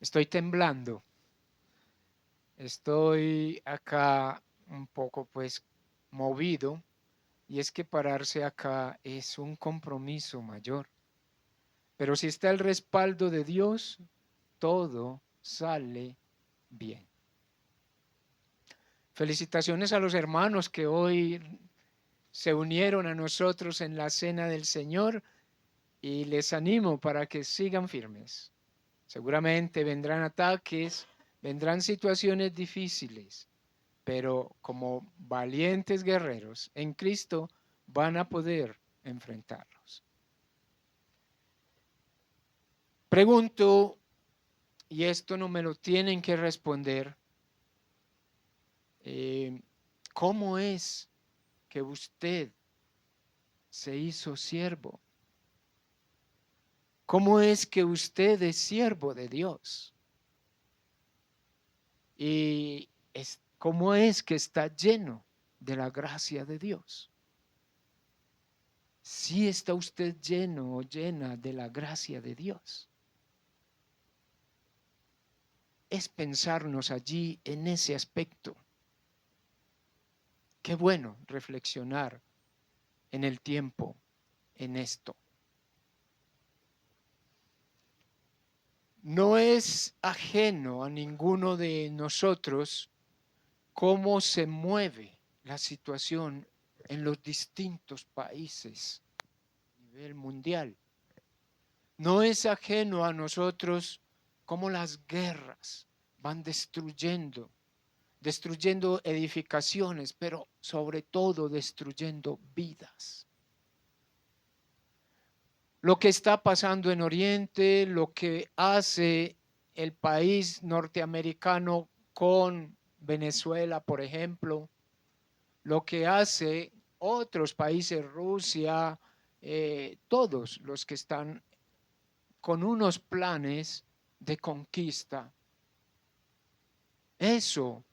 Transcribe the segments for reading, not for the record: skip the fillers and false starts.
Estoy temblando. Estoy acá un poco pues movido y es que pararse acá es un compromiso mayor. Pero si está el respaldo de Dios, todo sale bien. Felicitaciones a los hermanos que hoy se unieron a nosotros en la cena del Señor y les animo para que sigan firmes. Seguramente vendrán ataques, vendrán situaciones difíciles, pero como valientes guerreros en Cristo van a poder enfrentarlos. Pregunto, y esto no me lo tienen que responder, eh, ¿cómo es que usted se hizo siervo? ¿Cómo es que usted es siervo de Dios? ¿Y cómo es que está lleno de la gracia de Dios? Si está usted lleno o llena de la gracia de Dios. Es pensarnos allí en ese aspecto. Qué bueno reflexionar en el tiempo en esto. No es ajeno a ninguno de nosotros cómo se mueve la situación en los distintos países a nivel mundial. No es ajeno a nosotros cómo las guerras van destruyendo edificaciones, pero sobre todo destruyendo vidas. Lo que está pasando en Oriente, lo que hace el país norteamericano con Venezuela, por ejemplo, lo que hace otros países, Rusia, todos los que están con unos planes de conquista. Eso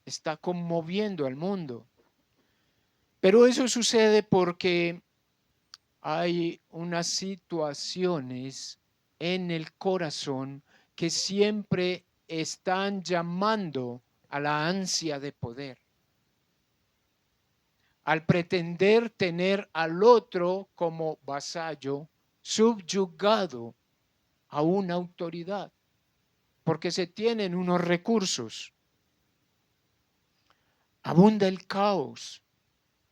está conmoviendo al mundo. Pero eso sucede porque hay unas situaciones en el corazón que siempre están llamando a la ansia de poder, al pretender tener al otro como vasallo, subyugado a una autoridad, porque se tienen unos recursos. Abunda el caos,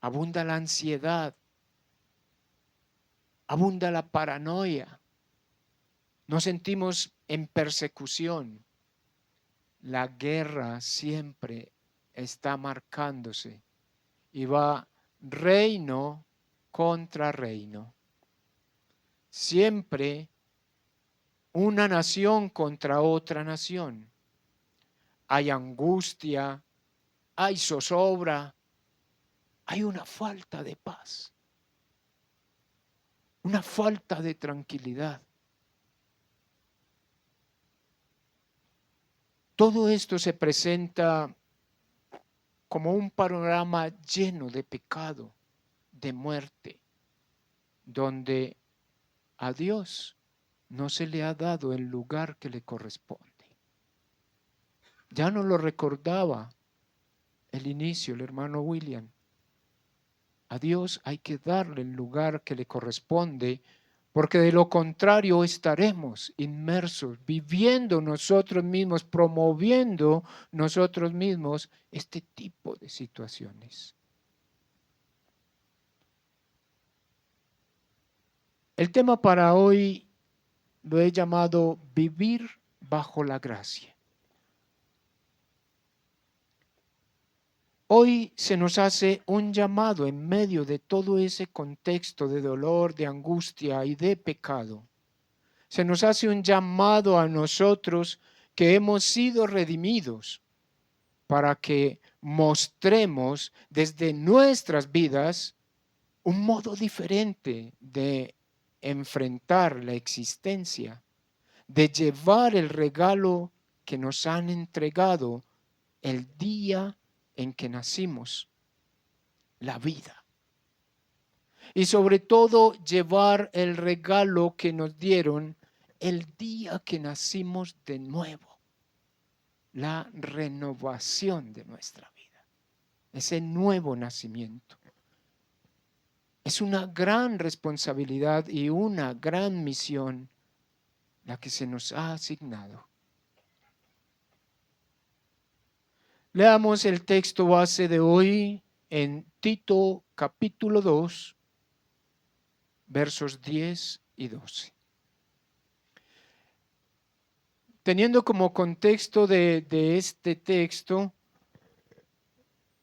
abunda la ansiedad, abunda la paranoia. Nos sentimos en persecución. La guerra siempre está marcándose y va reino contra reino. Siempre una nación contra otra nación. Hay angustia, hay zozobra, hay una falta de paz, una falta de tranquilidad. Todo esto se presenta como un panorama lleno de pecado, de muerte, donde a Dios no se le ha dado el lugar que le corresponde. Ya no lo recordaba el inicio, el hermano William. A Dios hay que darle el lugar que le corresponde, porque de lo contrario estaremos inmersos, viviendo nosotros mismos, promoviendo nosotros mismos este tipo de situaciones. El tema para hoy lo he llamado vivir bajo la gracia. Hoy se nos hace un llamado en medio de todo ese contexto de dolor, de angustia y de pecado. Se nos hace un llamado a nosotros que hemos sido redimidos para que mostremos desde nuestras vidas un modo diferente de enfrentar la existencia, de llevar el regalo que nos han entregado el día en que nacimos, la vida. Y sobre todo llevar el regalo que nos dieron el día que nacimos de nuevo, la renovación de nuestra vida, ese nuevo nacimiento. Es una gran responsabilidad y una gran misión la que se nos ha asignado. Leamos el texto base de hoy en Tito capítulo 2, versos 10 y 12. Teniendo como contexto de este texto,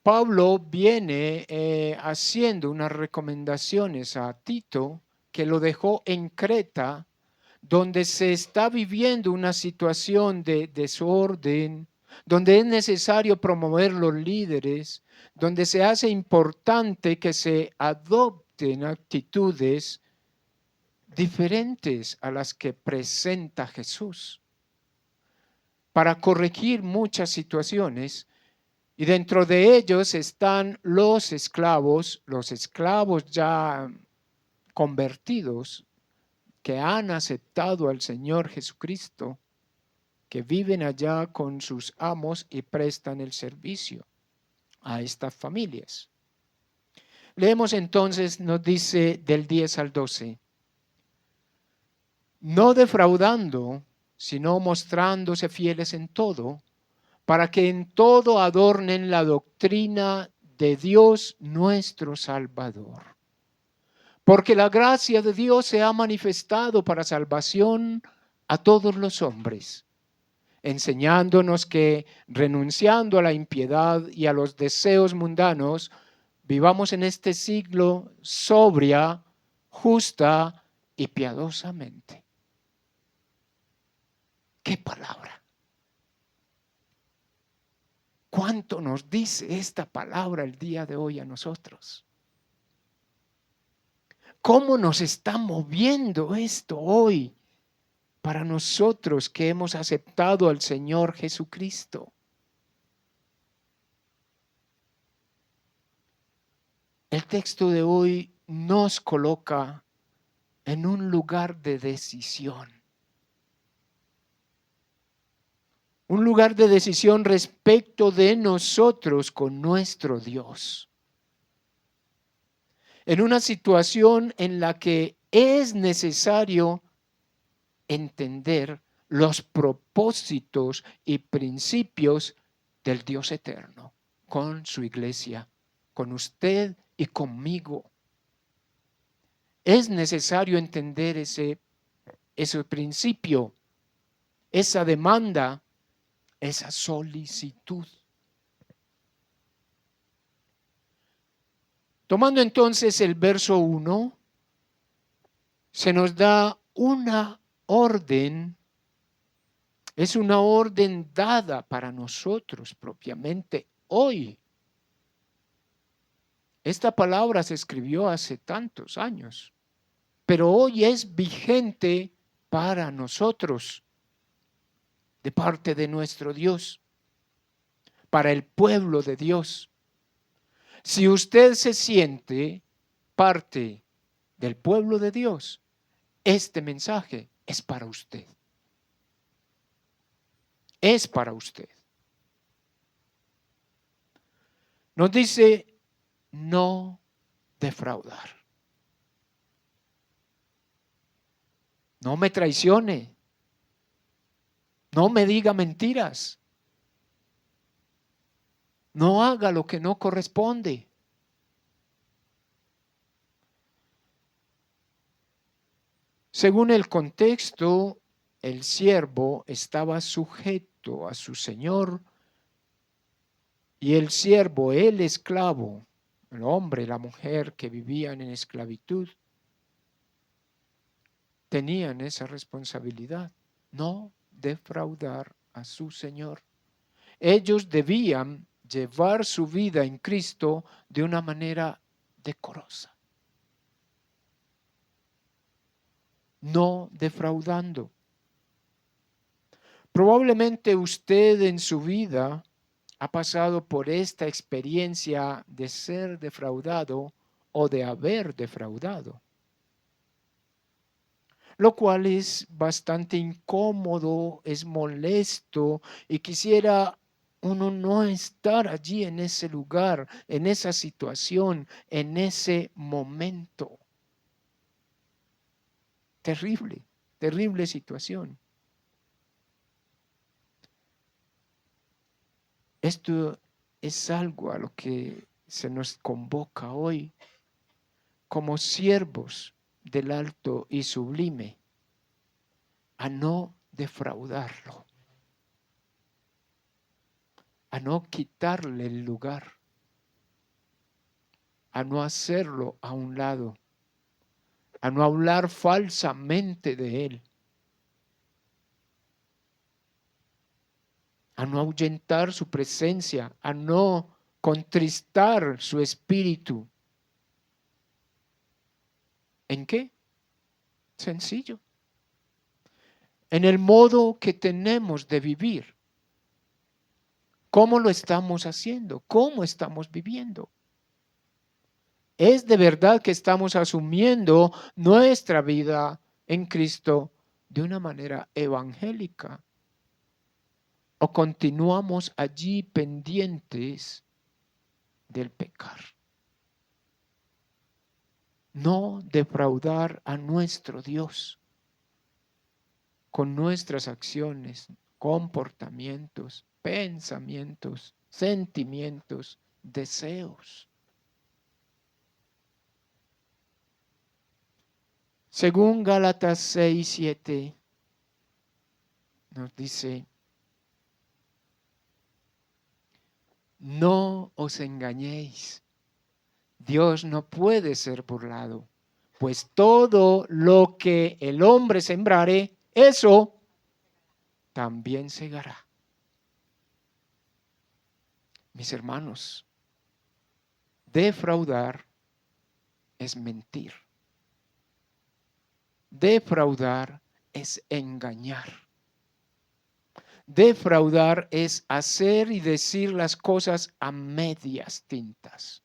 Pablo viene haciendo unas recomendaciones a Tito que lo dejó en Creta, donde se está viviendo una situación de desorden, donde es necesario promover los líderes, donde se hace importante que se adopten actitudes diferentes a las que presenta Jesús para corregir muchas situaciones. Y dentro de ellos están los esclavos ya convertidos, que han aceptado al Señor Jesucristo, que viven allá con sus amos y prestan el servicio a estas familias. Leemos entonces, nos dice del 10 al 12, no defraudando, sino mostrándose fieles en todo, para que en todo adornen la doctrina de Dios nuestro Salvador. Porque la gracia de Dios se ha manifestado para salvación a todos los hombres, enseñándonos que, renunciando a la impiedad y a los deseos mundanos, vivamos en este siglo sobria, justa y piadosamente. ¡Qué palabra! ¿Cuánto nos dice esta palabra el día de hoy a nosotros? ¿Cómo nos está moviendo esto hoy para nosotros que hemos aceptado al Señor Jesucristo? El texto de hoy nos coloca en un lugar de decisión. Un lugar de decisión respecto de nosotros con nuestro Dios. En una situación en la que es necesario entender los propósitos y principios del Dios eterno con su iglesia, con usted y conmigo. Es necesario entender ese principio, esa demanda, esa solicitud. Tomando entonces el verso 1, se nos da una orden, es una orden dada para nosotros propiamente hoy. Esta palabra se escribió hace tantos años, pero hoy es vigente para nosotros, de parte de nuestro Dios, para el pueblo de Dios. Si usted se siente parte del pueblo de Dios, este mensaje es para usted. Es para usted. Nos dice no defraudar. No me traicione. No me diga mentiras. No haga lo que no corresponde. Según el contexto, el siervo estaba sujeto a su señor y el siervo, el esclavo, el hombre, la mujer que vivían en esclavitud, tenían esa responsabilidad, no defraudar a su señor. Ellos debían llevar su vida en Cristo de una manera decorosa, no defraudando. Probablemente usted en su vida ha pasado por esta experiencia de ser defraudado o de haber defraudado. lo cual es bastante incómodo, es molesto y quisiera uno no estar allí en ese lugar, en esa situación, en ese momento. Terrible, terrible situación. Esto es algo a lo que se nos convoca hoy como siervos del alto y sublime, a no defraudarlo, a no quitarle el lugar, a no hacerlo a un lado, a no hablar falsamente de él, a no ahuyentar su presencia, a no contristar su espíritu. ¿En qué? Sencillo. En el modo que tenemos de vivir. ¿Cómo lo estamos haciendo? ¿Cómo estamos viviendo? ¿Es de verdad que estamos asumiendo nuestra vida en Cristo de una manera evangélica? ¿O continuamos allí pendientes del pecar? No defraudar a nuestro Dios con nuestras acciones, comportamientos, pensamientos, sentimientos, deseos. Según Gálatas 6:7 nos dice, no os engañéis, Dios no puede ser burlado, pues todo lo que el hombre sembrare, eso también segará. Mis hermanos, defraudar es mentir. Defraudar es engañar. Defraudar es hacer y decir las cosas a medias tintas.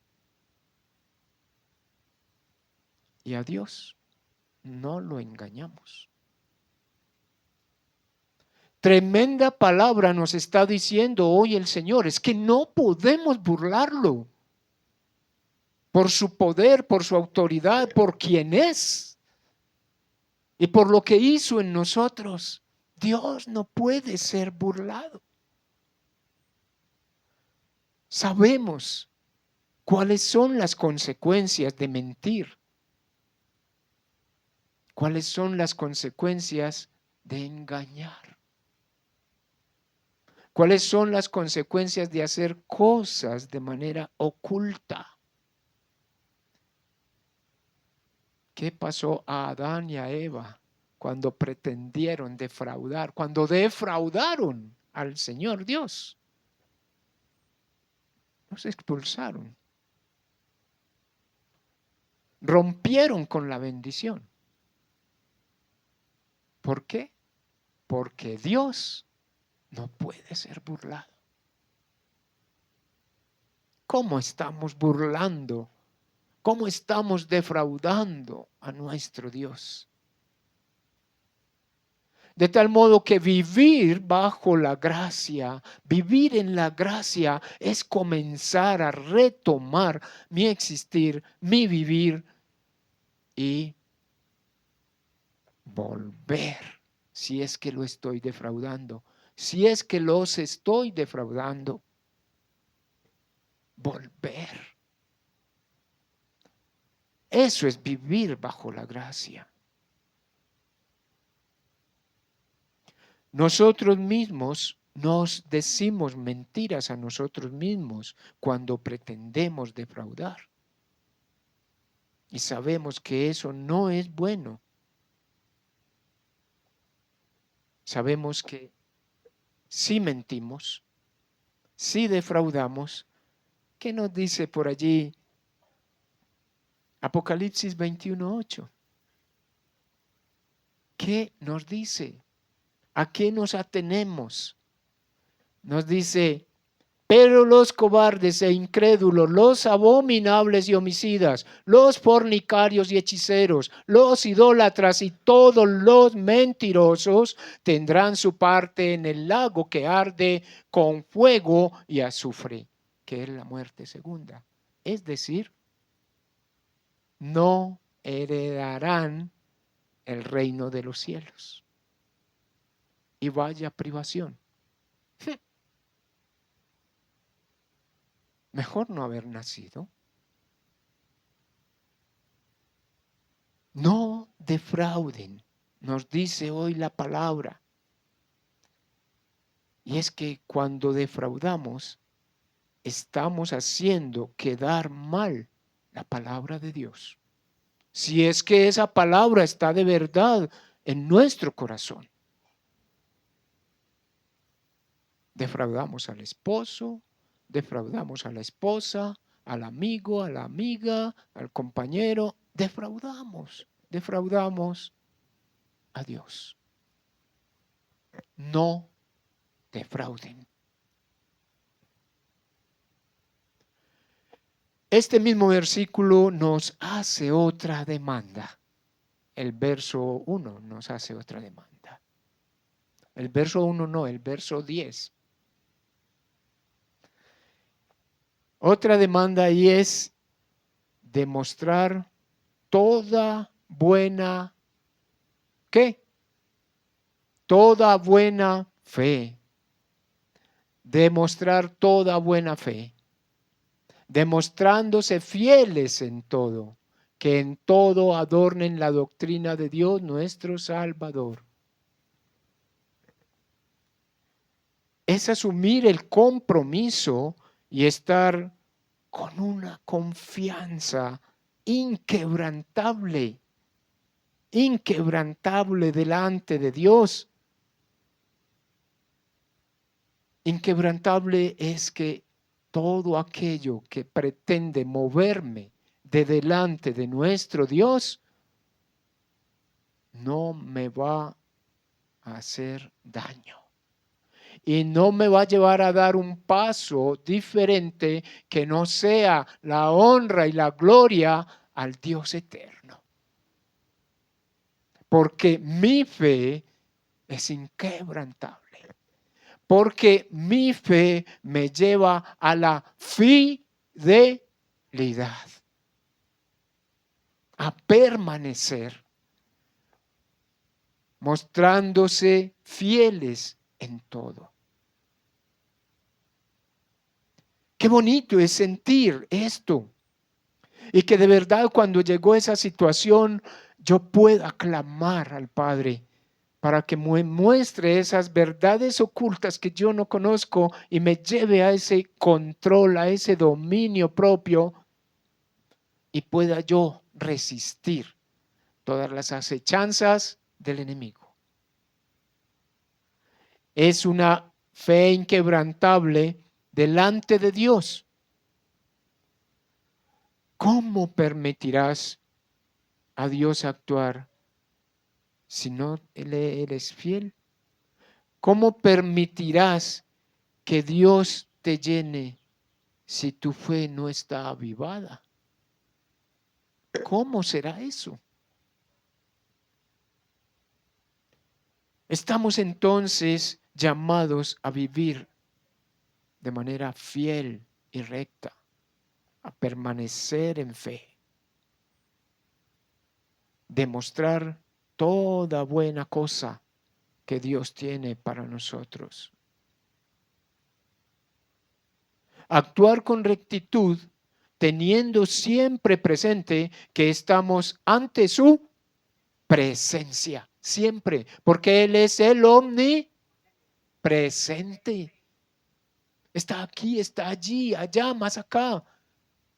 Y a Dios no lo engañamos. Tremenda palabra nos está diciendo hoy el Señor. Es que no podemos burlarlo por su poder, por su autoridad, por quien es y por lo que hizo en nosotros. Dios no puede ser burlado. Sabemos cuáles son las consecuencias de mentir. ¿Cuáles son las consecuencias de engañar? ¿Cuáles son las consecuencias de hacer cosas de manera oculta? ¿Qué pasó a Adán y a Eva cuando pretendieron defraudar, cuando defraudaron al Señor Dios? Los expulsaron. Rompieron con la bendición. ¿Por qué? Porque Dios no puede ser burlado. ¿Cómo estamos burlando? ¿Cómo estamos defraudando a nuestro Dios? De tal modo que vivir bajo la gracia, vivir en la gracia es comenzar a retomar mi existir, mi vivir y volver, si es que lo estoy defraudando, si es que los estoy defraudando, volver. Eso es vivir bajo la gracia. Nosotros mismos nos decimos mentiras a nosotros mismos cuando pretendemos defraudar. Y sabemos que eso no es bueno. Sabemos que si mentimos, si defraudamos, ¿qué nos dice por allí Apocalipsis 21:8? ¿Qué nos dice? ¿A qué nos atenemos? Nos dice, Pero los cobardes e incrédulos, los abominables y homicidas, los fornicarios y hechiceros, los idólatras y todos los mentirosos tendrán su parte en el lago que arde con fuego y azufre, que es la muerte segunda. Es decir, no heredarán el reino de los cielos. Y vaya privación. Mejor no haber nacido. No defrauden, nos dice hoy la palabra. Y es que cuando defraudamos, estamos haciendo quedar mal la palabra de Dios. Si es que esa palabra está de verdad en nuestro corazón. Defraudamos al esposo, defraudamos a la esposa, al amigo, a la amiga, al compañero. Defraudamos a Dios. No defrauden. Este mismo versículo nos hace otra demanda. El verso 1 nos hace otra demanda. El verso 1 no, el verso 10. Otra demanda ahí es demostrar toda buena, ¿qué? Toda buena fe. Demostrar toda buena fe. Demostrándose fieles en todo, que en todo adornen la doctrina de Dios nuestro Salvador. Es asumir el compromiso y estar con una confianza inquebrantable delante de Dios. Inquebrantable es que todo aquello que pretende moverme de delante de nuestro Dios no me va a hacer daño. Y no me va a llevar a dar un paso diferente que no sea la honra y la gloria al Dios eterno. Porque mi fe es inquebrantable. Porque mi fe me lleva a la fidelidad, a permanecer, mostrándose fieles en todo. Qué bonito es sentir esto. Y que de verdad cuando llegó esa situación yo pueda clamar al Padre para que me muestre esas verdades ocultas que yo no conozco y me lleve a ese control, a ese dominio propio y pueda yo resistir todas las acechanzas del enemigo. Es una fe inquebrantable delante de Dios. ¿Cómo permitirás a Dios actuar si no eres fiel? ¿Cómo permitirás que Dios te llene si tu fe no está avivada? ¿Cómo será eso? Estamos entonces llamados a vivir de manera fiel y recta, a permanecer en fe, demostrar toda buena cosa que Dios tiene para nosotros. Actuar con rectitud, teniendo siempre presente que estamos ante su presencia, siempre, porque Él es el omnipresente. Está aquí, está allí, allá, más acá,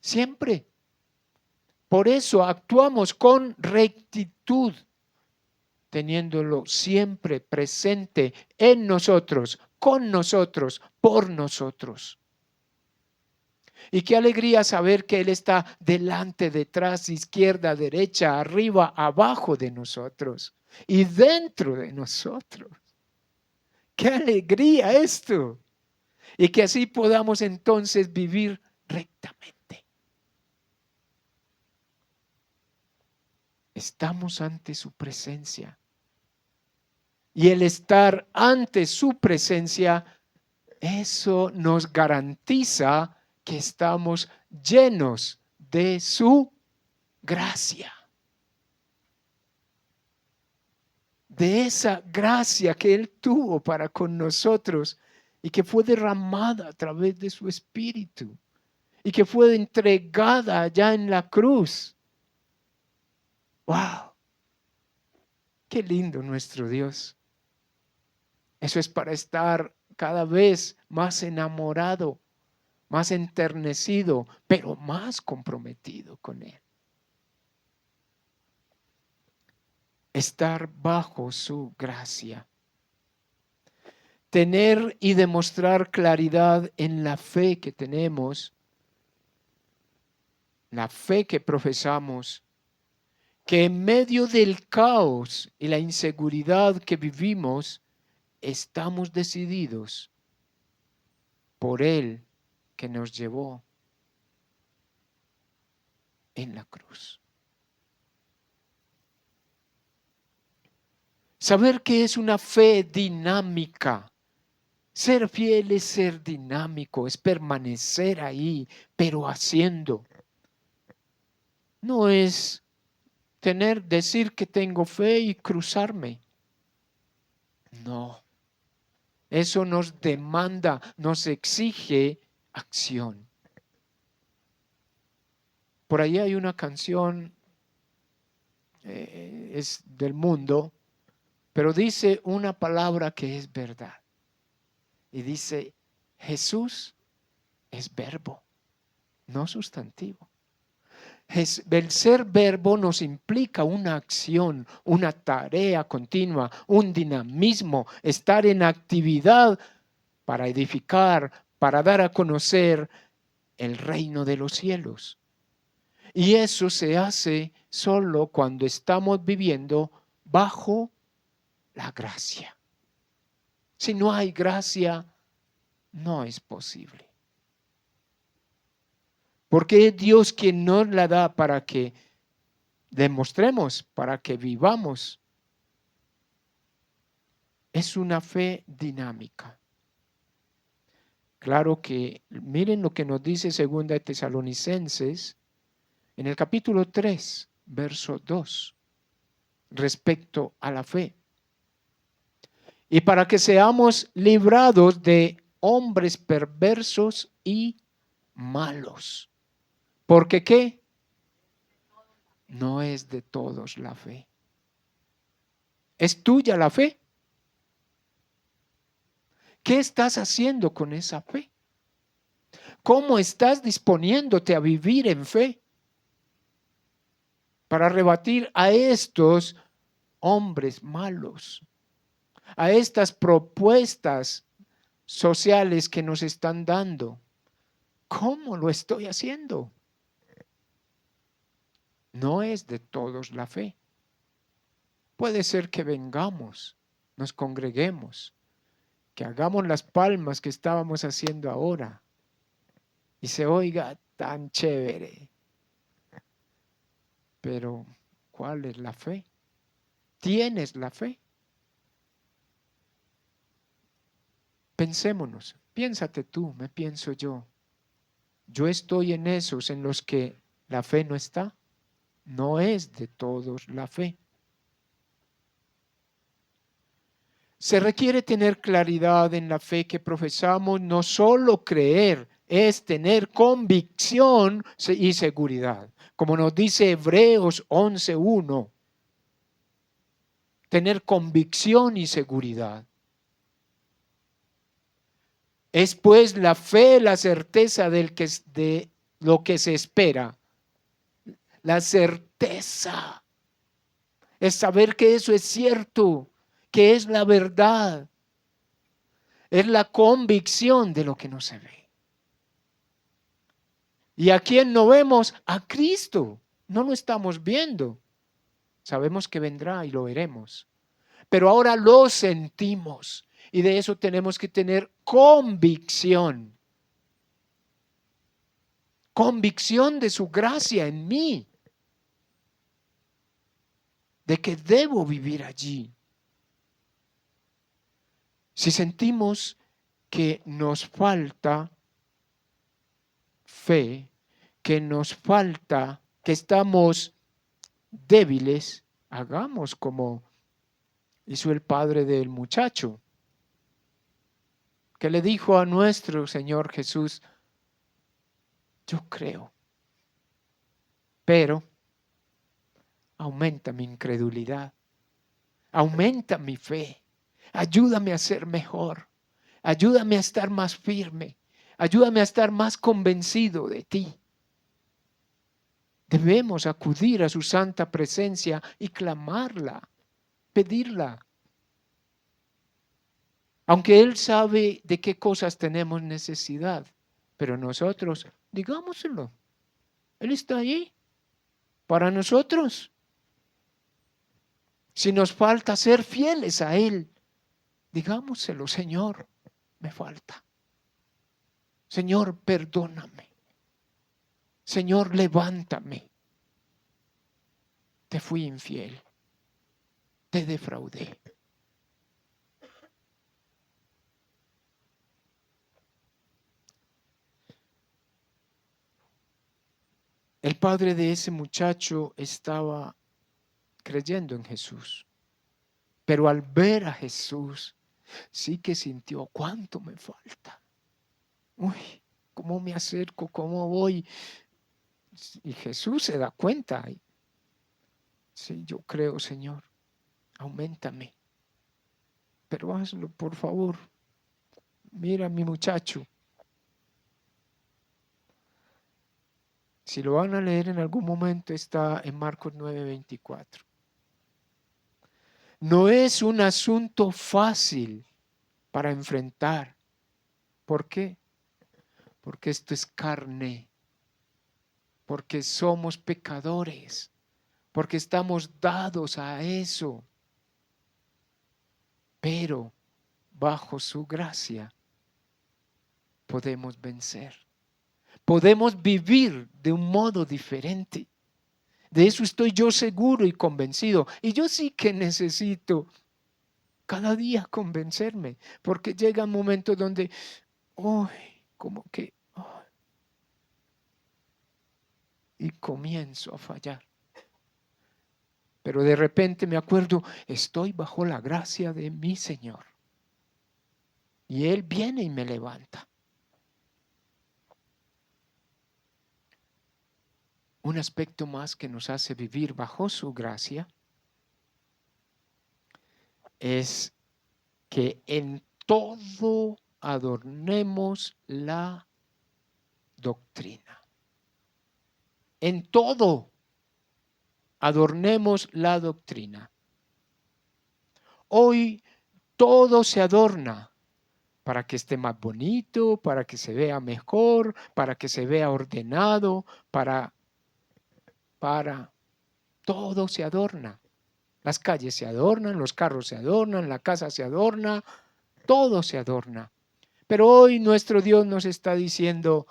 siempre. Por eso actuamos con rectitud, teniéndolo siempre presente en nosotros, con nosotros, por nosotros. Y qué alegría saber que Él está delante, detrás, izquierda, derecha, arriba, abajo de nosotros y dentro de nosotros. ¡Qué alegría esto! y que así podamos entonces vivir rectamente. Estamos ante su presencia. Y el estar ante su presencia, eso nos garantiza que estamos llenos de su gracia. De esa gracia que Él tuvo para con nosotros y que fue derramada a través de su Espíritu y que fue entregada allá en la cruz. ¡Wow! ¡Qué lindo nuestro Dios! Eso es para estar cada vez más enamorado, más enternecido, pero más comprometido con Él. Estar bajo su gracia. Tener y demostrar claridad en la fe que tenemos, la fe que profesamos, que en medio del caos y la inseguridad que vivimos, estamos decididos por Él que nos llevó en la cruz. Saber que es una fe dinámica. Ser fiel es ser dinámico, es permanecer ahí, pero haciendo. No es decir que tengo fe y cruzarme. No. Eso nos demanda, nos exige acción. Por ahí hay una canción, es del mundo, pero dice una palabra que es verdad. Y dice, Jesús es verbo, no sustantivo. El ser verbo nos implica una acción, una tarea continua, un dinamismo, estar en actividad para edificar, para dar a conocer el reino de los cielos. Y eso se hace solo cuando estamos viviendo bajo la gracia. Si no hay gracia, no es posible. Porque es Dios quien nos la da para que demostremos, para que vivamos. Es una fe dinámica. Claro que miren lo que nos dice 2 de Tesalonicenses en el capítulo 3, verso 2, respecto a la fe. Y para que seamos librados de hombres perversos y malos. Porque ¿qué? No es de todos la fe. ¿Es tuya la fe? ¿Qué estás haciendo con esa fe? ¿Cómo estás disponiéndote a vivir en fe? Para rebatir a estos hombres malos, a estas propuestas sociales que nos están dando. ¿Cómo lo estoy haciendo? No es de todos la fe. Puede ser que vengamos, nos congreguemos, que hagamos las palmas que estábamos haciendo ahora y se oiga tan chévere. Pero, ¿cuál es la fe? ¿Tienes la fe? Pensémonos, piénsate tú, me pienso yo. Yo estoy en esos en los que la fe no está. No es de todos la fe. Se requiere tener claridad en la fe que profesamos, no solo creer, es tener convicción y seguridad. Como nos dice Hebreos 11:1, tener convicción y seguridad. Es pues la fe, la certeza de lo que se espera. La certeza es saber que eso es cierto, que es la verdad. Es la convicción de lo que no se ve. ¿Y a quién no vemos? A Cristo. No lo estamos viendo. Sabemos que vendrá y lo veremos. Pero ahora lo sentimos. Y de eso tenemos que tener convicción. Convicción de su gracia en mí. De que debo vivir allí. Si sentimos que nos falta fe, que nos falta, que estamos débiles, hagamos como hizo el padre del muchacho, que le dijo a nuestro Señor Jesús, yo creo, pero aumenta mi incredulidad, aumenta mi fe, ayúdame a ser mejor, ayúdame a estar más firme, ayúdame a estar más convencido de ti. Debemos acudir a su santa presencia y clamarla, pedirla. Aunque Él sabe de qué cosas tenemos necesidad, pero nosotros, digámoselo, Él está ahí para nosotros. Si nos falta ser fieles a Él, digámoselo, Señor, me falta. Señor, perdóname. Señor, levántame. Te fui infiel. Te defraudé. El padre de ese muchacho estaba creyendo en Jesús, pero al ver a Jesús, sí que sintió cuánto me falta. Uy, ¿cómo me acerco? ¿Cómo voy? Y Jesús se da cuenta. Sí, yo creo, Señor, auméntame. Pero hazlo, por favor. Mira a mi muchacho. Si lo van a leer en algún momento, está en Marcos 9:24. No es un asunto fácil para enfrentar. ¿Por qué? Porque esto es carne. Porque somos pecadores. Porque estamos dados a eso. Pero bajo su gracia podemos vencer. Podemos vivir de un modo diferente. De eso estoy yo seguro y convencido. Y yo sí que necesito cada día convencerme, porque llega un momento donde, como que, y comienzo a fallar. Pero de repente me acuerdo, estoy bajo la gracia de mi Señor. Y Él viene y me levanta. Un aspecto más que nos hace vivir bajo su gracia es que en todo adornemos la doctrina. En todo adornemos la doctrina. Hoy todo se adorna para que esté más bonito, para que se vea mejor, para que se vea ordenado, para todo se adorna. Las calles se adornan, los carros se adornan, la casa se adorna, todo se adorna. Pero hoy nuestro Dios nos está diciendo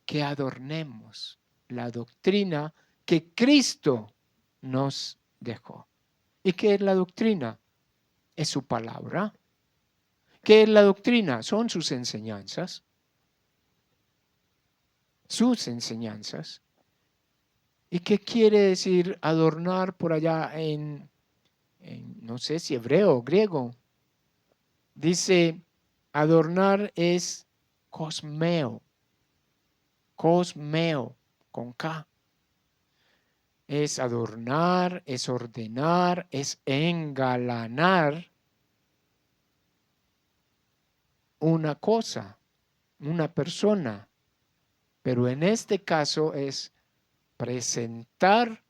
que adornemos la doctrina que Cristo nos dejó. ¿Y qué es la doctrina? Es su palabra. ¿Qué es la doctrina? Son sus enseñanzas. Sus enseñanzas. ¿Y qué quiere decir adornar por allá en no sé si hebreo o griego? Dice, adornar es cosmeo. Cosmeo, con K. Es adornar, es ordenar, es engalanar una cosa, una persona. Pero en este caso es presentar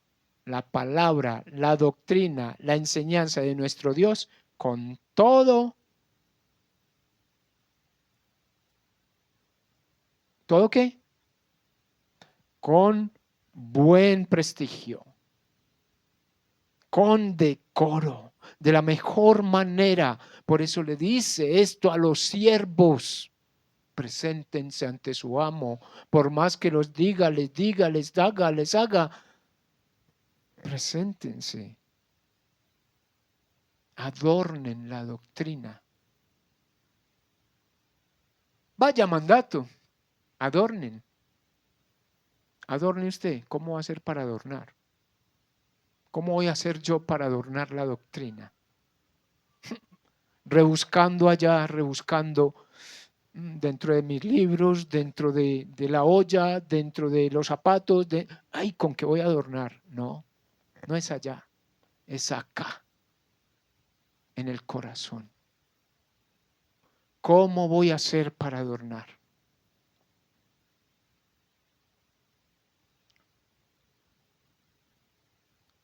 la palabra, la doctrina, la enseñanza de nuestro Dios con todo. ¿Todo qué? Con buen prestigio, con decoro, de la mejor manera, Por eso le dice esto a los siervos: preséntense ante su amo, por más que los diga, les haga, preséntense, adornen la doctrina. Vaya mandato, adornen. Adorne usted. ¿Cómo va a hacer para adornar? ¿Cómo voy a hacer yo para adornar la doctrina? Rebuscando allá, rebuscando dentro de mis libros, dentro de la olla, dentro de los zapatos, ay, ¿con qué voy a adornar? No, no es allá, es acá, en el corazón. ¿Cómo voy a hacer para adornar?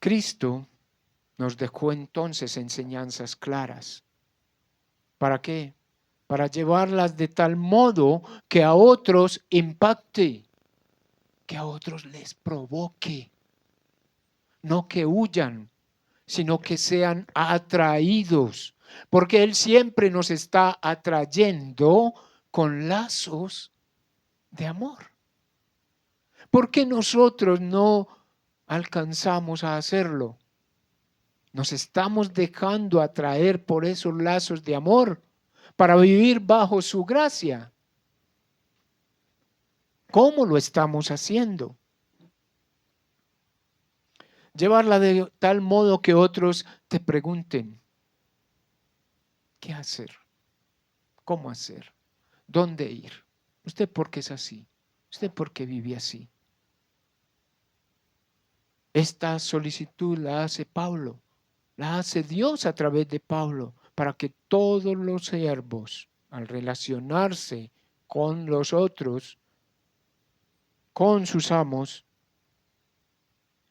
Cristo nos dejó entonces enseñanzas claras. ¿Para qué? Para llevarlas de tal modo que a otros impacte, que a otros les provoque, no que huyan, sino que sean atraídos, porque Él siempre nos está atrayendo con lazos de amor. ¿Por qué nosotros no alcanzamos a hacerlo? Nos estamos dejando atraer por esos lazos de amor para vivir bajo su gracia. ¿Cómo lo estamos haciendo? Llevarla de tal modo que otros te pregunten: ¿qué hacer? ¿Cómo hacer? ¿Dónde ir? ¿Usted por qué es así? ¿Usted por qué vive así? Esta solicitud la hace Pablo, la hace Dios a través de Pablo, para que todos los siervos, al relacionarse con los otros, con sus amos,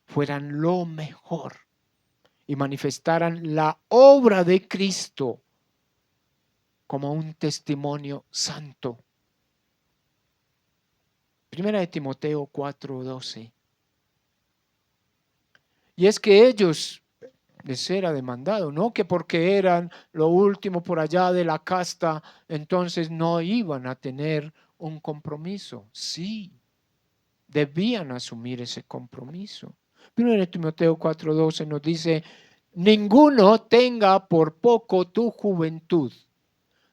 fueran lo mejor y manifestaran la obra de Cristo como un testimonio santo. Primera de Timoteo 4:12. Y es que ellos les era demandado, no que porque eran lo último por allá de la casta, entonces no iban a tener un compromiso. Sí, debían asumir ese compromiso. Primero de Timoteo 4:12 nos dice: ninguno tenga por poco tu juventud,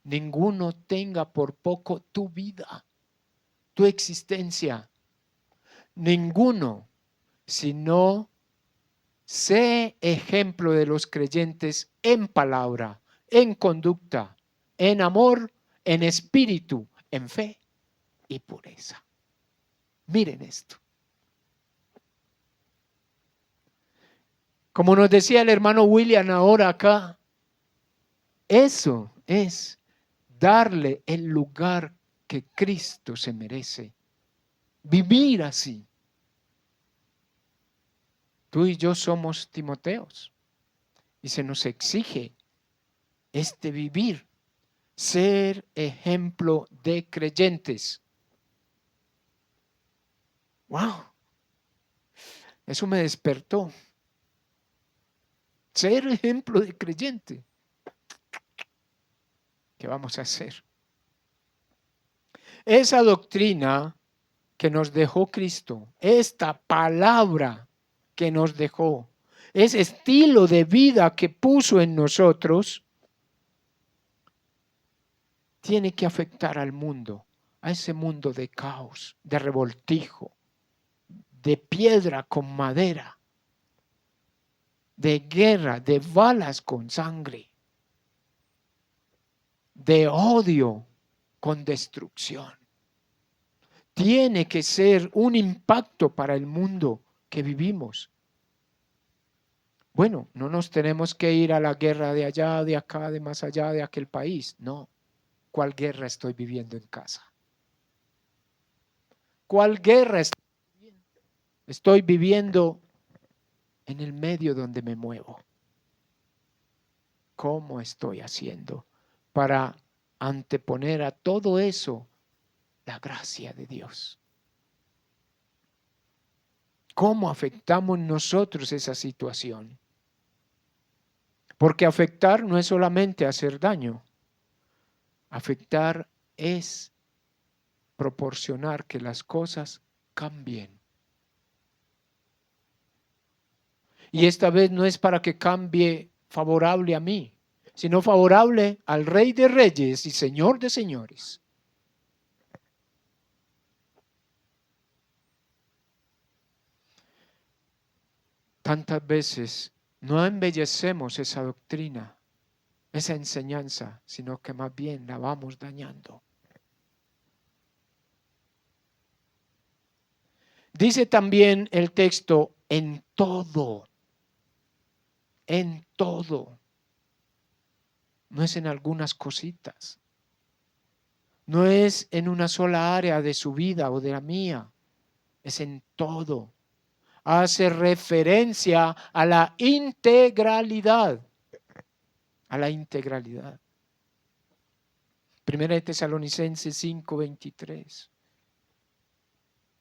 ninguno tenga por poco tu vida, tu existencia, ninguno, sino sé ejemplo de los creyentes en palabra, en conducta, en amor, en espíritu, en fe y pureza. Miren esto. Como nos decía el hermano William ahora acá, eso es darle el lugar que Cristo se merece. Vivir así. Tú y yo somos Timoteos y se nos exige este vivir, ser ejemplo de creyentes. ¡Wow! Eso me despertó. Ser ejemplo de creyente. ¿Qué vamos a hacer? Esa doctrina que nos dejó Cristo, esta palabra que nos dejó, ese estilo de vida que puso en nosotros, tiene que afectar al mundo, a ese mundo de caos, de revoltijo, de piedra con madera, de guerra, de balas con sangre, de odio con destrucción. Tiene que ser un impacto para el mundo que vivimos. Bueno, no nos tenemos que ir a la guerra de allá, de acá, de más allá, de aquel país. No. ¿Cuál guerra estoy viviendo en casa? ¿Cuál guerra estoy viviendo en el medio donde me muevo? ¿Cómo estoy haciendo para anteponer a todo eso la gracia de Dios? ¿Cómo afectamos nosotros esa situación? Porque afectar no es solamente hacer daño. Afectar es proporcionar que las cosas cambien. Y esta vez no es para que cambie favorable a mí, sino favorable al Rey de Reyes y Señor de Señores. Tantas veces no embellecemos esa doctrina, esa enseñanza, sino que más bien la vamos dañando. Dice también el texto, en todo. En todo. No es en algunas cositas. No es en una sola área de su vida o de la mía. Es en todo. Hace referencia a la integralidad. A la integralidad. Primera de Tesalonicenses 5:23.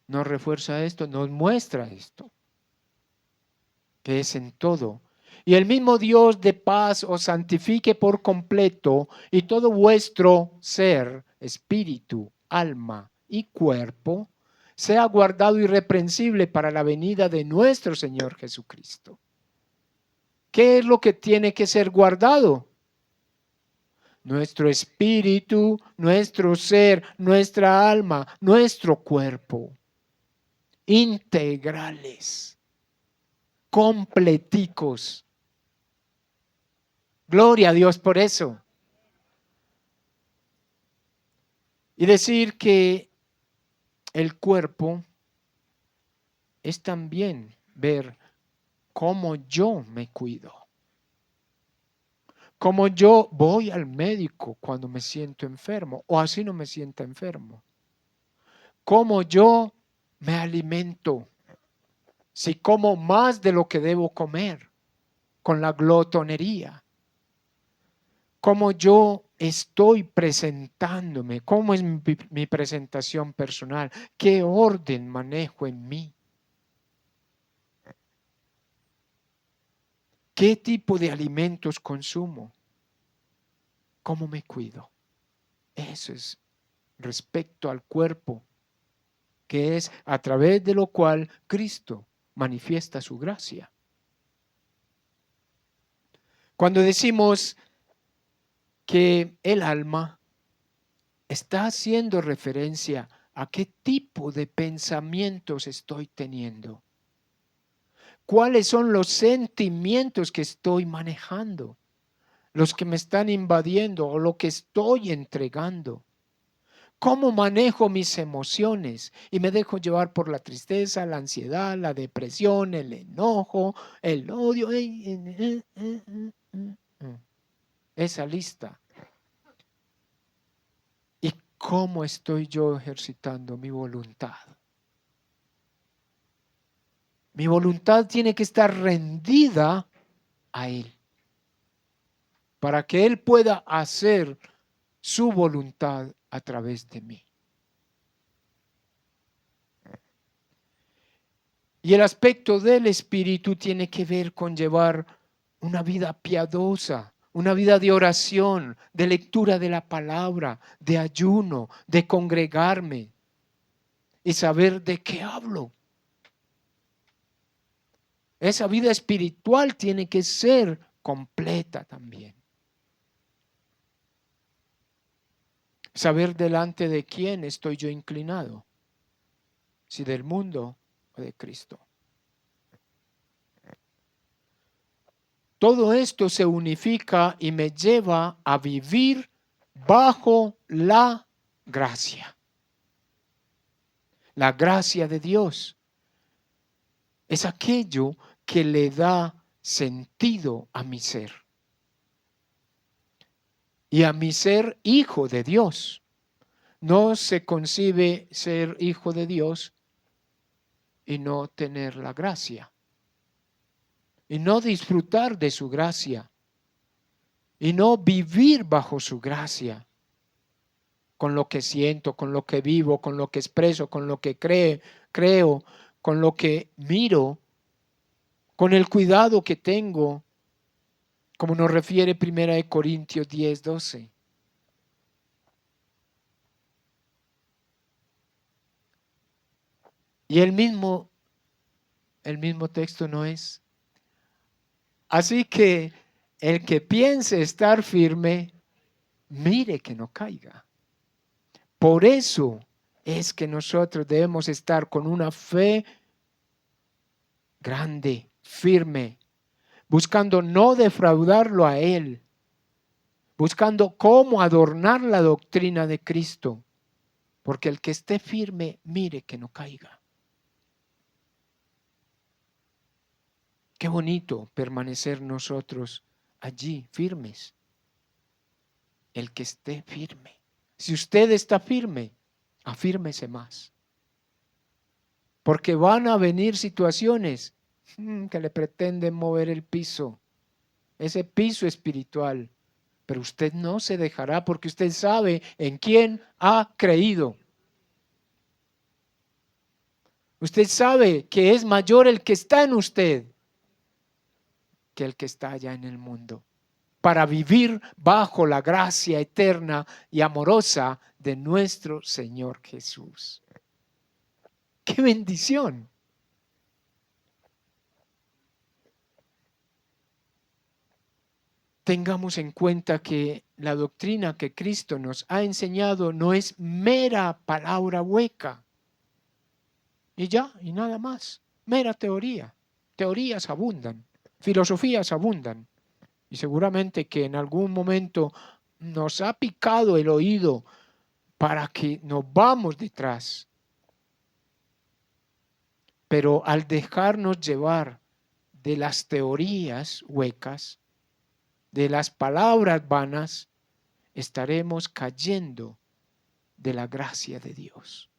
Nos refuerza esto, nos muestra esto. Que es en todo. Y el mismo Dios de paz os santifique por completo, y todo vuestro ser, espíritu, alma y cuerpo, sea guardado irreprensible para la venida de nuestro Señor Jesucristo. ¿Qué es lo que tiene que ser guardado? Nuestro espíritu, nuestro ser, nuestra alma, nuestro cuerpo. Integrales, completicos. Gloria a Dios por eso. Y decir que el cuerpo es también ver cómo yo me cuido. Cómo yo voy al médico cuando me siento enfermo o así no me sienta enfermo. Cómo yo me alimento. Si como más de lo que debo comer con la glotonería. Cómo yo estoy presentándome, cómo es mi presentación personal, qué orden manejo en mí. ¿Qué tipo de alimentos consumo? ¿Cómo me cuido? Eso es respecto al cuerpo, que es a través de lo cual Cristo manifiesta su gracia. Cuando decimos que el alma está haciendo referencia a qué tipo de pensamientos estoy teniendo. ¿Cuáles son los sentimientos que estoy manejando? Los que me están invadiendo o lo que estoy entregando. ¿Cómo manejo mis emociones? Y me dejo llevar por la tristeza, la ansiedad, la depresión, el enojo, el odio. Esa lista. ¿Y cómo estoy yo ejercitando mi voluntad? Mi voluntad tiene que estar rendida a Él, para que Él pueda hacer su voluntad a través de mí. Y el aspecto del espíritu tiene que ver con llevar una vida piadosa, una vida de oración, de lectura de la palabra, de ayuno, de congregarme y saber de qué hablo. Esa vida espiritual tiene que ser completa también. Saber delante de quién estoy yo inclinado, si del mundo o de Cristo. Todo esto se unifica y me lleva a vivir bajo la gracia. La gracia de Dios es aquello que le da sentido a mi ser. Y a mi ser hijo de Dios. No se concibe ser hijo de Dios y no tener la gracia. Y no disfrutar de su gracia. Y no vivir bajo su gracia. Con lo que siento, con lo que vivo, con lo que expreso, con lo que creo, con lo que miro, con el cuidado que tengo, como nos refiere 1 Corintios 10:12. Y el mismo texto no es. Así que el que piense estar firme, mire que no caiga. Por eso es que nosotros debemos estar con una fe grande, firme, buscando no defraudarlo a Él, buscando cómo adornar la doctrina de Cristo, porque el que esté firme, mire que no caiga. Qué bonito permanecer nosotros allí firmes. El que esté firme. Si usted está firme, afírmese más. Porque van a venir situaciones que le pretenden mover el piso, ese piso espiritual. Pero usted no se dejará porque usted sabe en quién ha creído. Usted sabe que es mayor el que está en usted que el que está allá en el mundo, para vivir bajo la gracia eterna y amorosa de nuestro Señor Jesús. ¡Qué bendición! Tengamos en cuenta que la doctrina que Cristo nos ha enseñado no es mera palabra hueca. Y ya, y nada más. Mera teoría. Teorías abundan, filosofías abundan. Y seguramente que en algún momento nos ha picado el oído para que nos vamos detrás. Pero al dejarnos llevar de las teorías huecas, de las palabras vanas, estaremos cayendo de la gracia de Dios.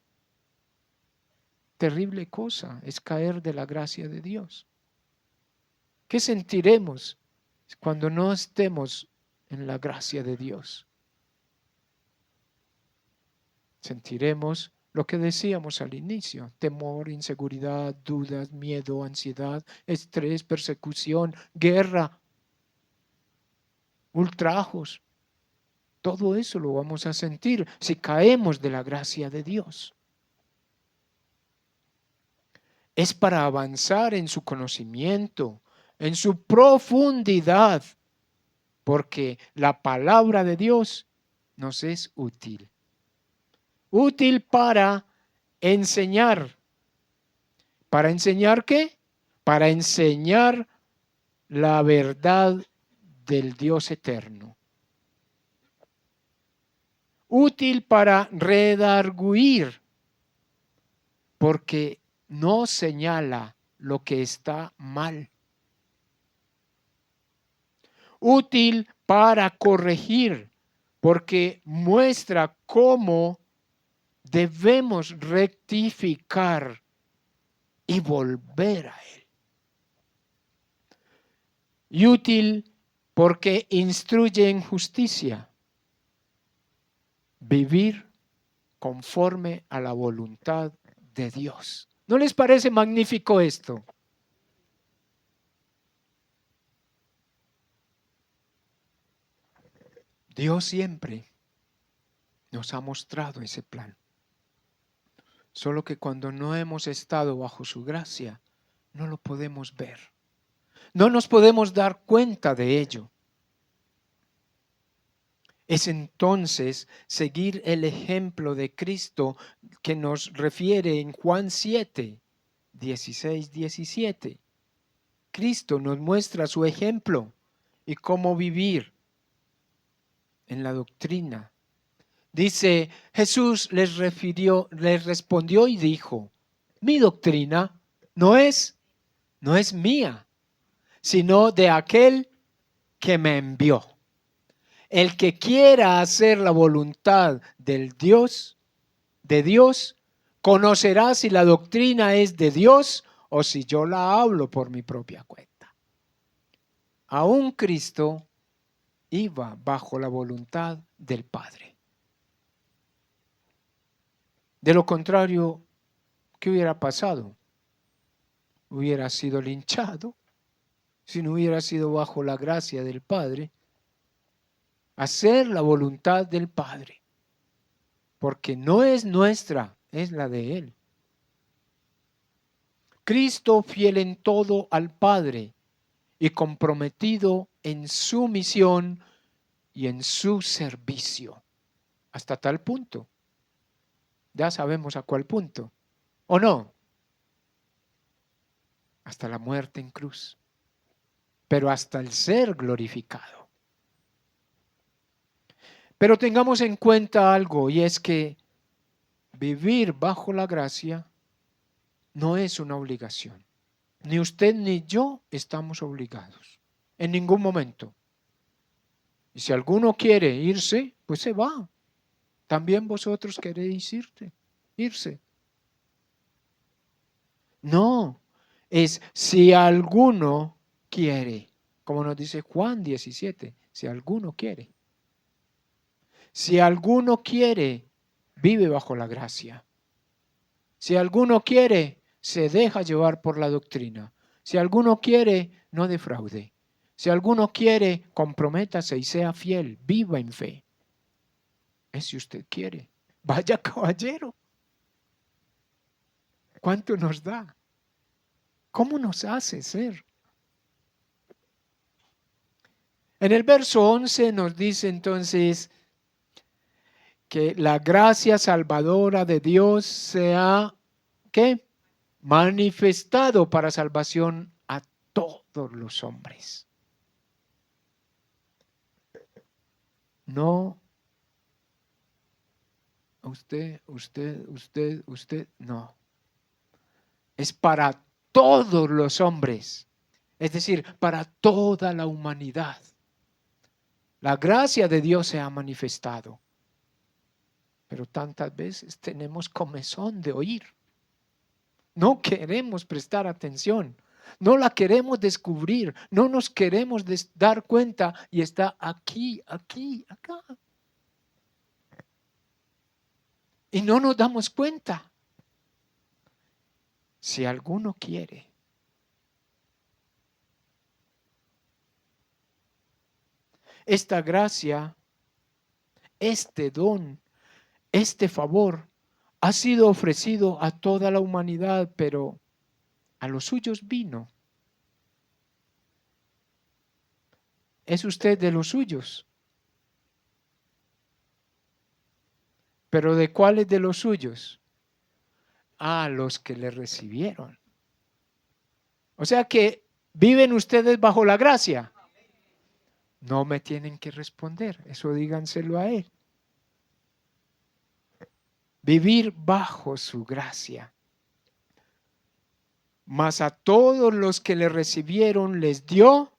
Terrible cosa es caer de la gracia de Dios. ¿Qué sentiremos cuando no estemos en la gracia de Dios? Sentiremos lo que decíamos al inicio: temor, inseguridad, dudas, miedo, ansiedad, estrés, persecución, guerra, ultrajos. Todo eso lo vamos a sentir si caemos de la gracia de Dios. Es para avanzar en su conocimiento, en su profundidad, porque la palabra de Dios nos es útil. Útil para enseñar. ¿Para enseñar qué? Para enseñar la verdad del Dios eterno. Útil para redarguir, porque no señala lo que está mal. Útil para corregir, porque muestra cómo debemos rectificar y volver a Él. Y útil porque instruye en justicia, vivir conforme a la voluntad de Dios. ¿No les parece magnífico esto? Dios siempre nos ha mostrado ese plan. Solo que cuando no hemos estado bajo su gracia, no lo podemos ver. No nos podemos dar cuenta de ello. Es entonces seguir el ejemplo de Cristo que nos refiere en Juan 7, 16, 17. Cristo nos muestra su ejemplo y cómo vivir en la doctrina. Dice, Jesús les respondió y dijo: mi doctrina no es mía, sino de aquel que me envió. El que quiera hacer la voluntad de Dios, conocerá si la doctrina es de Dios o si yo la hablo por mi propia cuenta. Aún Cristo iba bajo la voluntad del Padre. De lo contrario, ¿qué hubiera pasado? Hubiera sido linchado, si no hubiera sido bajo la gracia del Padre, hacer la voluntad del Padre, porque no es nuestra, es la de Él. Cristo fiel en todo al Padre y comprometido en su misión y en su servicio, hasta tal punto. Ya sabemos a cuál punto, ¿o no? Hasta la muerte en cruz, pero hasta el ser glorificado. Pero tengamos en cuenta algo, y es que vivir bajo la gracia no es una obligación. Ni usted ni yo estamos obligados, en ningún momento. Y si alguno quiere irse, pues se va. También vosotros queréis irse. No, es si alguno quiere, como nos dice Juan 17, si alguno quiere. Si alguno quiere, vive bajo la gracia. Si alguno quiere, se deja llevar por la doctrina. Si alguno quiere, no defraude. Si alguno quiere, comprométase y sea fiel, viva en fe. Es si usted quiere. Vaya caballero. ¿Cuánto nos da? ¿Cómo nos hace ser? En el verso 11 nos dice entonces que la gracia salvadora de Dios se ha, ¿qué? Manifestado para salvación a todos los hombres. No, usted, no. Es para todos los hombres, es decir, para toda la humanidad. La gracia de Dios se ha manifestado, pero tantas veces tenemos comezón de oír. No queremos prestar atención, no la queremos descubrir, no nos queremos dar cuenta y está aquí, acá. Y no nos damos cuenta. Si alguno quiere. Esta gracia, este don, este favor ha sido ofrecido a toda la humanidad, pero a los suyos vino. ¿Es usted de los suyos? ¿Pero de cuáles de los suyos? A los que le recibieron. O sea que viven ustedes bajo la gracia. No me tienen que responder, eso díganselo a Él. Vivir bajo su gracia. Mas a todos los que le recibieron les dio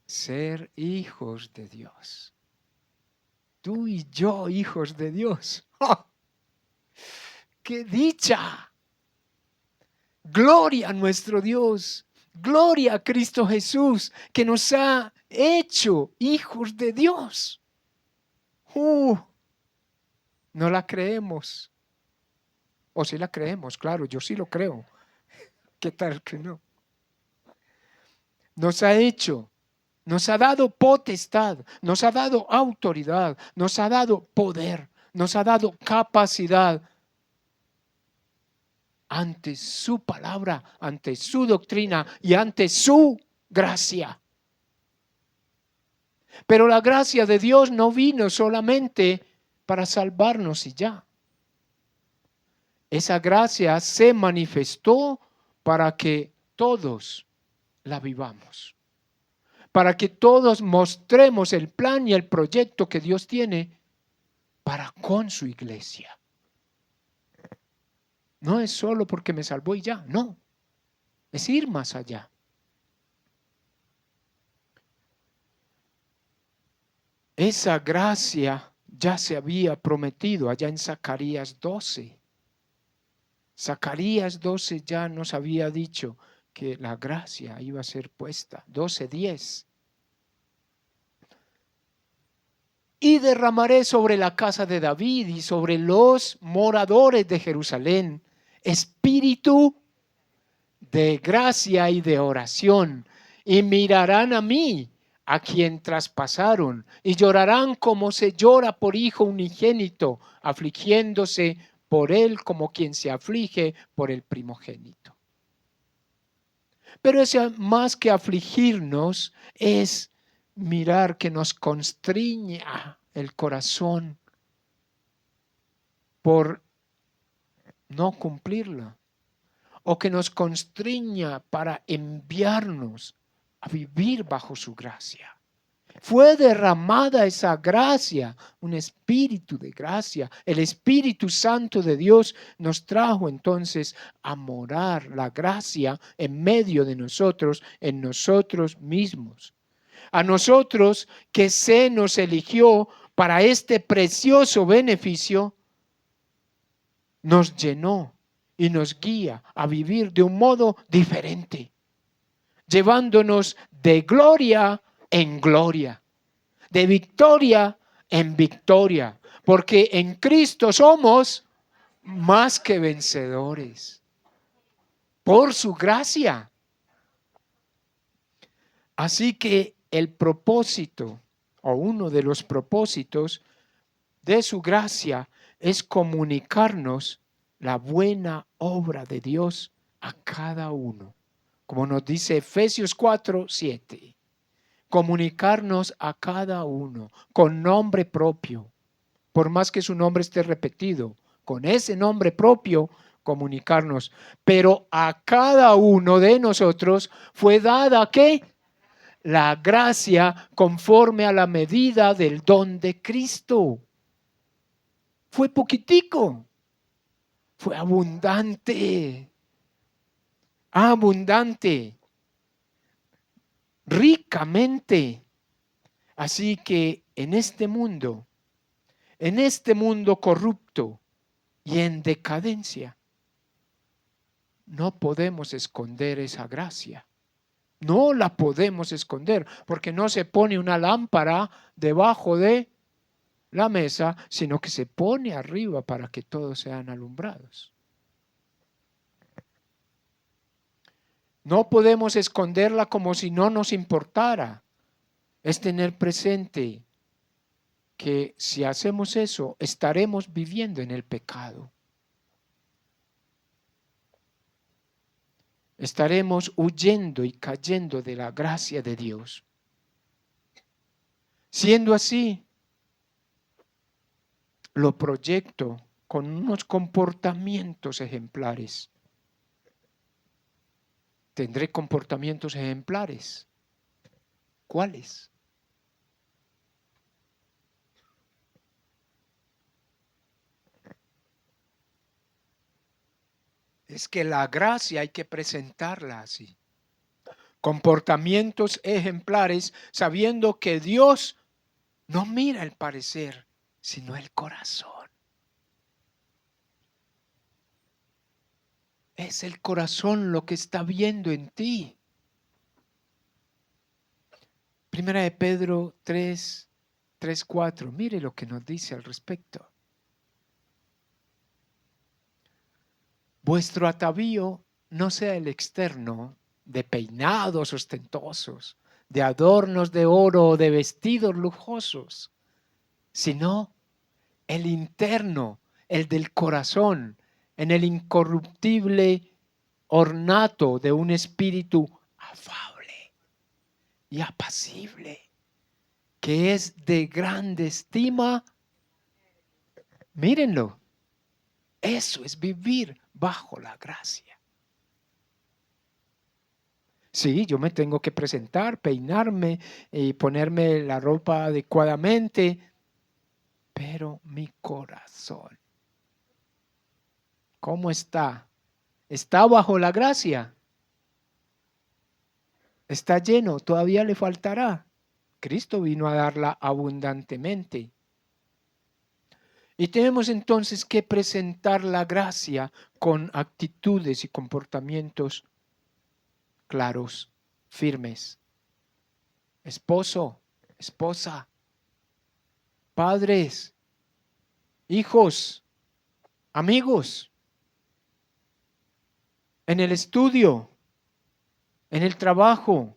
ser hijos de Dios. Tú y yo, hijos de Dios. ¡Oh! ¡Qué dicha! Gloria a nuestro Dios. Gloria a Cristo Jesús, que nos ha hecho hijos de Dios. No la creemos. O sí la creemos, claro, yo sí lo creo. ¿Qué tal que no? Nos ha hecho, nos ha dado potestad, nos ha dado autoridad, nos ha dado poder, nos ha dado capacidad ante su palabra, ante su doctrina y ante su gracia. Pero la gracia de Dios no vino solamente para salvarnos y ya. Esa gracia se manifestó para que todos la vivamos, para que todos mostremos el plan y el proyecto que Dios tiene para con su iglesia. No es solo porque me salvó y ya, no, es ir más allá. Esa gracia ya se había prometido allá en Zacarías 12. Zacarías 12 ya nos había dicho que la gracia iba a ser puesta. 12:10. Y derramaré sobre la casa de David y sobre los moradores de Jerusalén espíritu de gracia y de oración, y mirarán a mí, a quien traspasaron, y llorarán como se llora por hijo unigénito, afligiéndose por él como quien se aflige por el primogénito. Pero eso más que afligirnos es mirar que nos constriña el corazón por no cumplirla, o que nos constriña para enviarnos a vivir bajo su gracia. Fue derramada esa gracia, un espíritu de gracia. El Espíritu Santo de Dios nos trajo entonces a morar la gracia en medio de nosotros, en nosotros mismos. A nosotros que se nos eligió para este precioso beneficio, nos llenó y nos guía a vivir de un modo diferente, llevándonos de gloria en gloria, de victoria en victoria, porque en Cristo somos más que vencedores, por su gracia. Así que el propósito, o uno de los propósitos de su gracia, es comunicarnos la buena obra de Dios a cada uno. Como nos dice Efesios 4:7. Comunicarnos a cada uno con nombre propio, por más que su nombre esté repetido, con ese nombre propio comunicarnos. Pero a cada uno de nosotros fue dada ¿qué? La gracia conforme a la medida del don de Cristo. Fue poquitico, fue abundante, abundante, ricamente. Así que en este mundo corrupto y en decadencia, no podemos esconder esa gracia. No la podemos esconder, porque no se pone una lámpara debajo de la mesa, sino que se pone arriba para que todos sean alumbrados. No podemos esconderla como si no nos importara. Es tener presente que si hacemos eso, estaremos viviendo en el pecado. Estaremos huyendo y cayendo de la gracia de Dios. Siendo así, lo proyecto con unos comportamientos ejemplares. Tendré comportamientos ejemplares. ¿Cuáles? Es que la gracia hay que presentarla así. Comportamientos ejemplares, sabiendo que Dios no mira el parecer, sino el corazón. Es el corazón lo que está viendo en ti. Primera de Pedro 3:4. Mire lo que nos dice al respecto. Vuestro atavío no sea el externo, de peinados ostentosos, de adornos de oro o de vestidos lujosos, sino el interno, el del corazón, en el incorruptible ornato de un espíritu afable y apacible, que es de grande estima. Mírenlo, eso es vivir bajo la gracia. Sí, yo me tengo que presentar, peinarme y ponerme la ropa adecuadamente, pero mi corazón, ¿cómo está? ¿Está bajo la gracia? ¿Está lleno? Todavía le faltará. Cristo vino a darla abundantemente. Y tenemos entonces que presentar la gracia con actitudes y comportamientos claros, firmes. Esposo, esposa, padres, hijos, amigos, en el estudio, en el trabajo,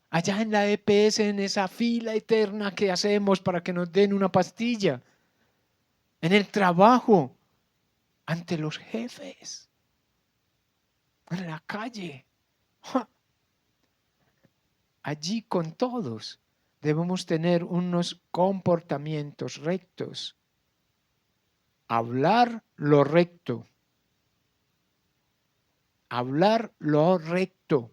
allá en la EPS, en esa fila eterna que hacemos para que nos den una pastilla, en el trabajo, ante los jefes, en la calle. Allí con todos debemos tener unos comportamientos rectos. Hablar lo recto. Hablar lo recto.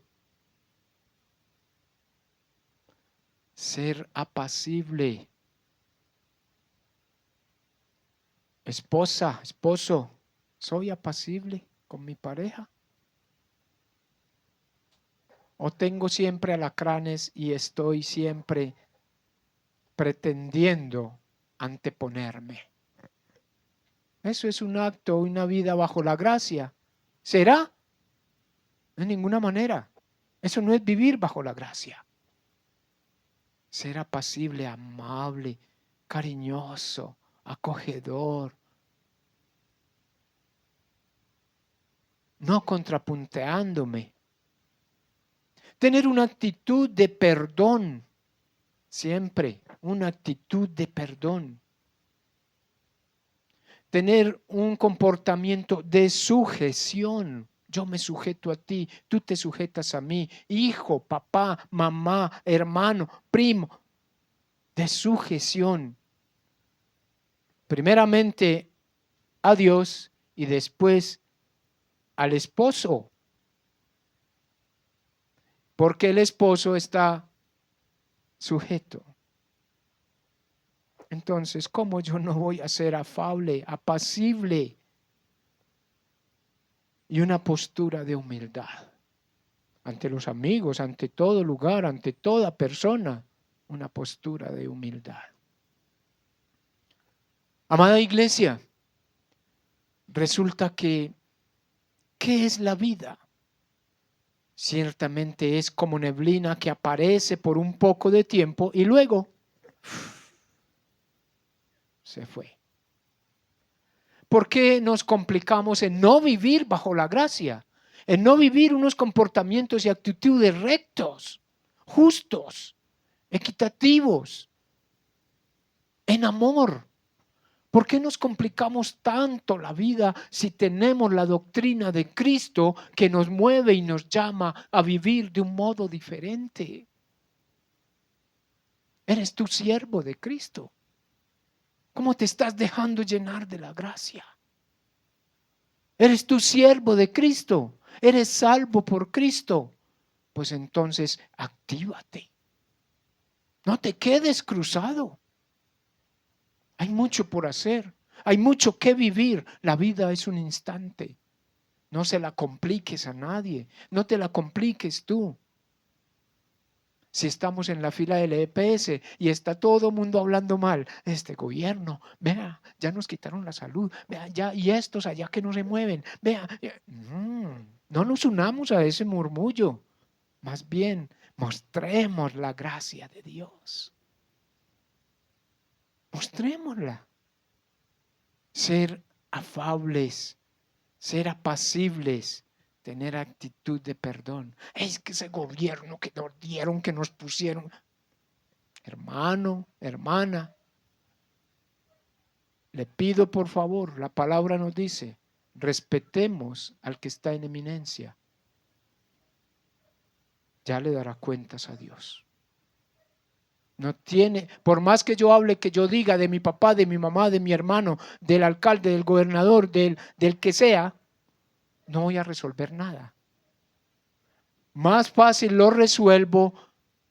Ser apacible. Esposa, esposo, ¿soy apacible con mi pareja? ¿O tengo siempre alacranes y estoy siempre pretendiendo anteponerme? Eso es un acto, una vida bajo la gracia. ¿Será? De ninguna manera. Eso no es vivir bajo la gracia. Ser apacible, amable, cariñoso, acogedor. No contrapunteándome. Tener una actitud de perdón. Siempre una actitud de perdón. Tener un comportamiento de sujeción. Yo me sujeto a ti, tú te sujetas a mí. Hijo, papá, mamá, hermano, primo. De sujeción. Primeramente a Dios y después al esposo. Porque el esposo está sujeto. Entonces, ¿cómo yo no voy a ser afable, apacible? Y una postura de humildad. Ante los amigos, ante todo lugar, ante toda persona. Una postura de humildad. Amada iglesia, resulta que, ¿qué es la vida? Ciertamente es como neblina que aparece por un poco de tiempo y luego se fue. ¿Por qué nos complicamos en no vivir bajo la gracia? En no vivir unos comportamientos y actitudes rectos, justos, equitativos, en amor. ¿Por qué nos complicamos tanto la vida si tenemos la doctrina de Cristo que nos mueve y nos llama a vivir de un modo diferente? Eres tú siervo de Cristo. ¿Cómo te estás dejando llenar de la gracia? ¿Eres tú siervo de Cristo? ¿Eres salvo por Cristo? Pues entonces actívate. No te quedes cruzado. Hay mucho por hacer. Hay mucho que vivir. La vida es un instante. No se la compliques a nadie. No te la compliques tú. Si estamos en la fila del EPS y está todo el mundo hablando mal, este gobierno, vea, ya nos quitaron la salud, vea, ya, y estos allá que no se mueven, vea, no nos unamos a ese murmullo, más bien mostremos la gracia de Dios. Mostrémosla. Ser afables, ser apacibles, tener actitud de perdón. Es que ese gobierno que nos dieron, que nos pusieron. Hermano, hermana, le pido por favor, la palabra nos dice, respetemos al que está en eminencia. Ya le dará cuentas a Dios. No tiene, por más que yo hable, que yo diga de mi papá, de mi mamá, de mi hermano, del alcalde, del gobernador, del que sea, no voy a resolver nada. Más fácil lo resuelvo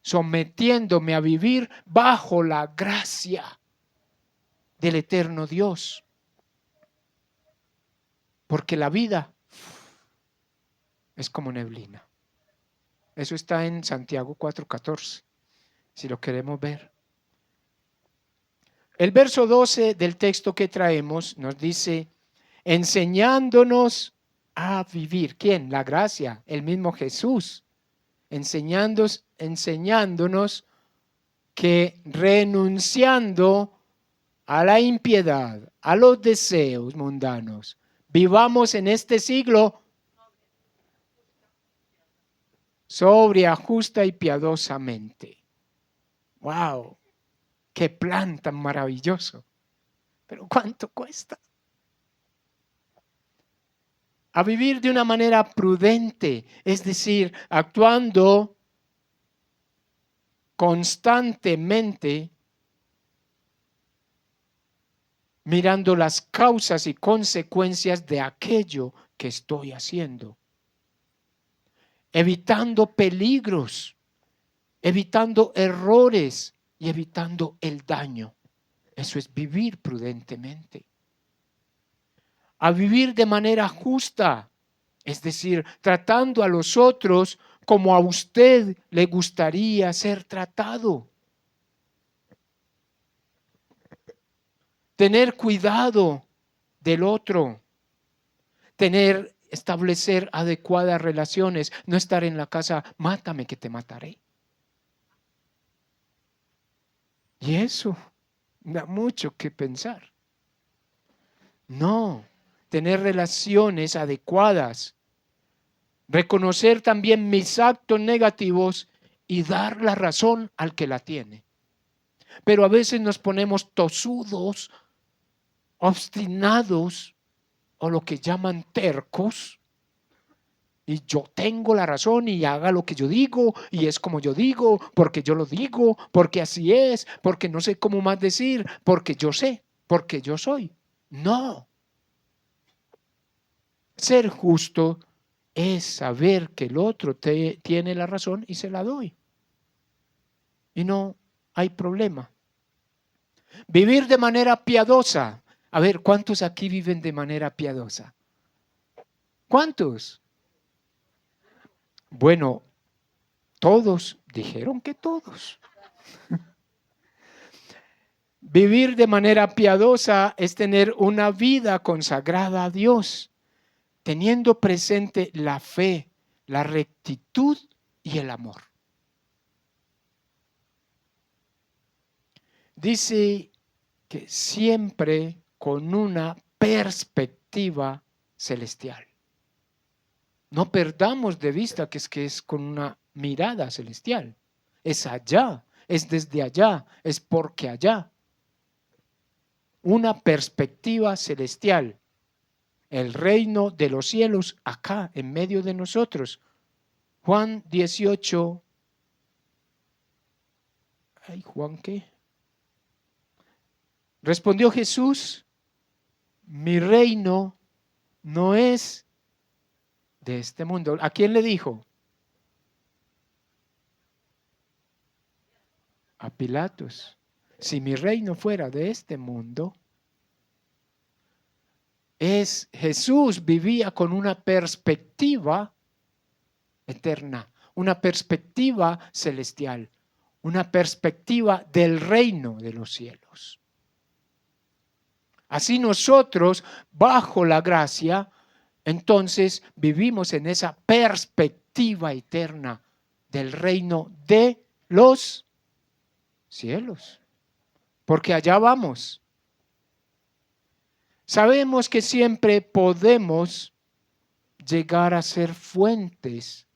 sometiéndome a vivir bajo la gracia del eterno Dios. Porque la vida es como neblina. Eso está en Santiago 4:14, si lo queremos ver. El verso 12 del texto que traemos nos dice, enseñándonos a vivir. ¿Quién? La gracia, el mismo Jesús. Enseñándonos que renunciando a la impiedad, a los deseos mundanos, vivamos en este siglo sobria, justa y piadosamente. ¡Wow! ¡Qué plan tan maravilloso! Pero ¿cuánto cuesta? A vivir de una manera prudente, es decir, actuando constantemente, mirando las causas y consecuencias de aquello que estoy haciendo, evitando peligros, evitando errores y evitando el daño. Eso es vivir prudentemente. A vivir de manera justa, es decir, tratando a los otros como a usted le gustaría ser tratado. Tener cuidado del otro, establecer adecuadas relaciones, no estar en la casa, mátame que te mataré. Y eso da mucho que pensar. No, tener relaciones adecuadas, reconocer también mis actos negativos y dar la razón al que la tiene. Pero a veces nos ponemos tosudos, obstinados o lo que llaman tercos. Y yo tengo la razón y haga lo que yo digo y es como yo digo, porque yo lo digo, porque así es, porque no sé cómo más decir, porque yo sé, porque yo soy. No. Ser justo es saber que el otro tiene la razón y se la doy. Y no hay problema. Vivir de manera piadosa. A ver, ¿cuántos aquí viven de manera piadosa? ¿Cuántos? Bueno, todos dijeron que todos. Vivir de manera piadosa es tener una vida consagrada a Dios, teniendo presente la fe, la rectitud y el amor. Dice que siempre con una perspectiva celestial. No perdamos de vista que es con una mirada celestial. Es allá, es desde allá, es porque allá. Una perspectiva celestial. El reino de los cielos acá, en medio de nosotros. Juan 18. Ay, ¿Juan qué? Respondió Jesús, mi reino no es de este mundo. ¿A quién le dijo? A Pilatos. Si mi reino fuera de este mundo, Jesús vivía con una perspectiva eterna, una perspectiva celestial, una perspectiva del reino de los cielos. Así nosotros, bajo la gracia, entonces vivimos en esa perspectiva eterna del reino de los cielos, porque allá vamos. Sabemos que siempre podemos llegar a ser fuentes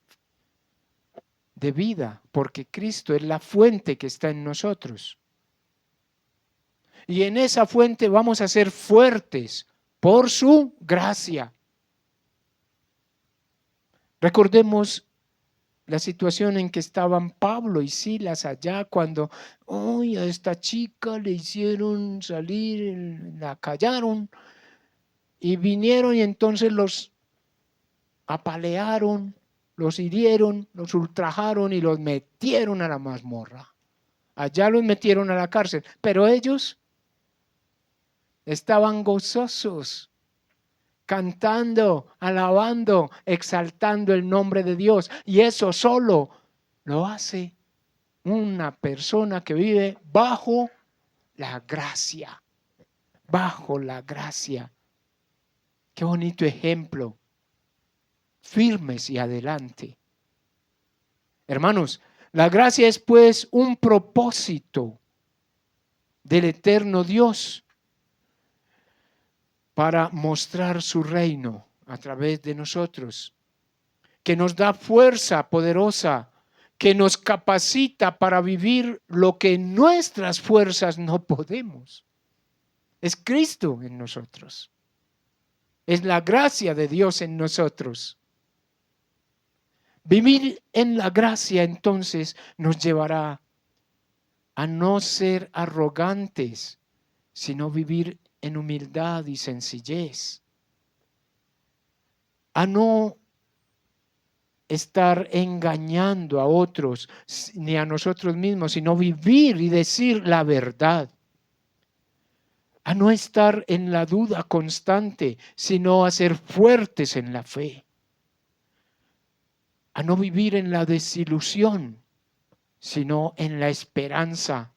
de vida, porque Cristo es la fuente que está en nosotros. Y en esa fuente vamos a ser fuertes por su gracia. Recordemos la situación en que estaban Pablo y Silas allá cuando a esta chica le hicieron salir, la callaron y vinieron y entonces los apalearon, los hirieron, los ultrajaron y los metieron a la mazmorra. Allá los metieron a la cárcel, pero ellos estaban gozosos, cantando, alabando, exaltando el nombre de Dios. Y eso solo lo hace una persona que vive bajo la gracia, bajo la gracia. Qué bonito ejemplo. Firmes y adelante. Hermanos, la gracia es pues un propósito del eterno Dios para mostrar su reino a través de nosotros. que nos da fuerza poderosa, que nos capacita para vivir lo que en nuestras fuerzas no podemos. Es Cristo en nosotros. Es la gracia de Dios en nosotros. Vivir en la gracia entonces nos llevará a no ser arrogantes, sino vivir en humildad y sencillez. A no estar engañando a otros ni a nosotros mismos, sino vivir y decir la verdad. A no estar en la duda constante, sino a ser fuertes en la fe. A no vivir en la desilusión, sino en la esperanza.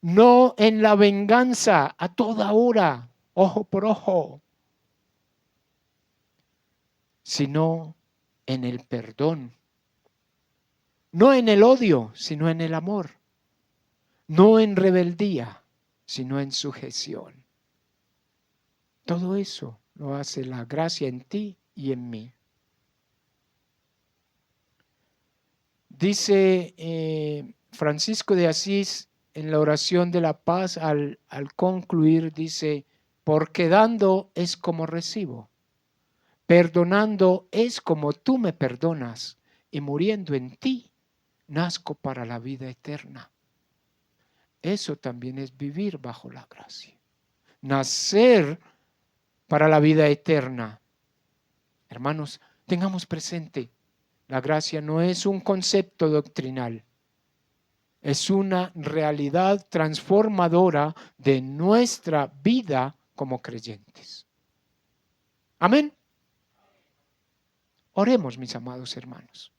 No en la venganza a toda hora, ojo por ojo, sino en el perdón. No en el odio, sino en el amor. No en rebeldía, sino en sujeción. Todo eso lo hace la gracia en ti y en mí. Dice Francisco de Asís en la oración de la paz al concluir, dice, porque dando es como recibo, perdonando es como tú me perdonas, y muriendo en ti, nazco para la vida eterna. Eso también es vivir bajo la gracia. Nacer para la vida eterna. Hermanos, tengamos presente, la gracia no es un concepto doctrinal, es una realidad transformadora de nuestra vida como creyentes. Amén. Oremos, mis amados hermanos.